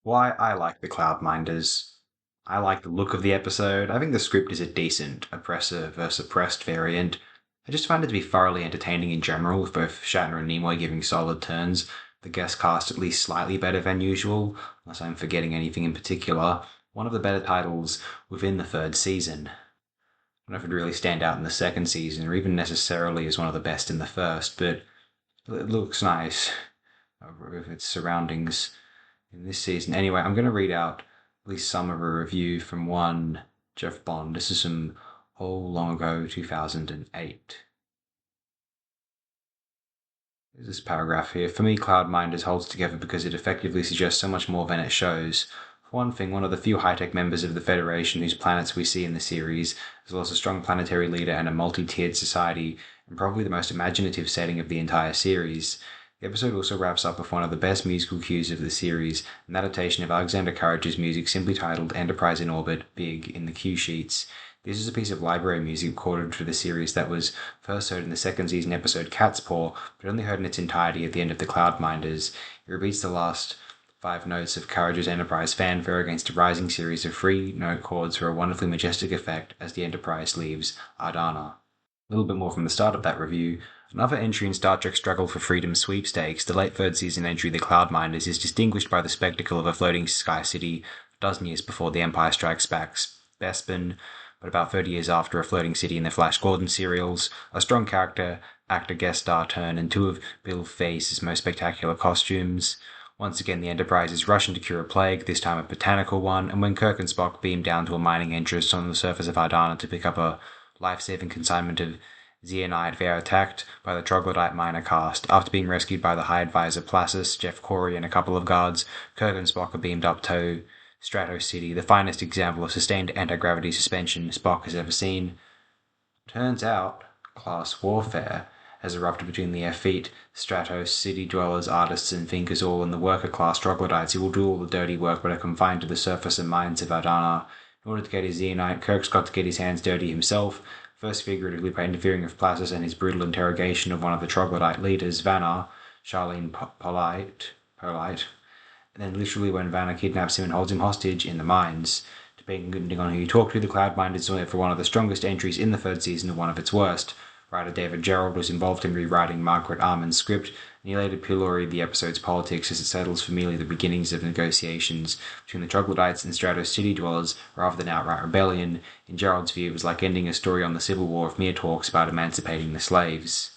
Why I like the Cloudminders. I like the look of the episode. I think the script is a decent oppressor versus oppressed variant. I just find it to be thoroughly entertaining in general, with both Shatner and Nimoy giving solid turns. The guest cast at least slightly better than usual, unless I'm forgetting anything in particular. One of the better titles within the third season. I don't know if it'd really stand out in the second season, or even necessarily as one of the best in the first, but it looks nice with its surroundings in this season. Anyway, I'm going to read out at least some of a review from one Jeff Bond. This is from long ago, 2008. There's this paragraph here. For me, Cloudminders holds together because it effectively suggests so much more than it shows. For one thing, one of the few high-tech members of the Federation whose planets we see in the series, as well as a strong planetary leader and a multi-tiered society, and probably the most imaginative setting of the entire series. The episode also wraps up with one of the best musical cues of the series, an adaptation of Alexander Courage's music simply titled Enterprise in Orbit, Big, in the cue sheets. This is a piece of library music recorded for the series that was first heard in the second season episode Cat's Paw, but only heard in its entirety at the end of the Cloudminders. It repeats the last 5 notes of Courage's Enterprise fanfare against a rising series of free note chords for a wonderfully majestic effect as the Enterprise leaves Ardana. A little bit more from the start of that review. Another entry in Star Trek Struggle for Freedom sweepstakes, the late third season entry The Cloudminders is distinguished by the spectacle of a floating sky city a dozen years before The Empire Strikes Back's Bespin, but about 30 years after a floating city in the Flash Gordon serials, a strong character, actor guest star turn, and 2 of Bill Face's most spectacular costumes. Once again, the Enterprise is rushing to cure a plague, this time a botanical one, and when Kirk and Spock beam down to a mining interest on the surface of Ardana to pick up a life-saving consignment of zeonite, they are attacked by the troglodyte miner caste. After being rescued by the High Advisor Placis, Jeff Corey, and a couple of guards, Kirk and Spock are beamed up to Stratos City, the finest example of sustained anti-gravity suspension Spock has ever seen. Turns out, class warfare has erupted between the effete Stratos City dwellers, artists, and thinkers, all and the worker class troglodytes who will do all the dirty work but are confined to the surface and mines of Ardana. In order to get his zeonite, Kirk's got to get his hands dirty himself, first figuratively by interfering with Placis and his brutal interrogation of one of the troglodyte leaders, Vanna, Charlene Polite, and then literally when Vanna kidnaps him and holds him hostage in the mines. Depending on who you talk to, the Cloudminders went for one of the strongest entries in the third season and one of its worst. Writer David Gerrold was involved in rewriting Margaret Armen's script, and he later pilloried the episode's politics as it settles for merely the beginnings of negotiations between the troglodytes and Stratos City dwellers rather than outright rebellion. In Gerrold's view, it was like ending a story on the Civil War of mere talks about emancipating the slaves.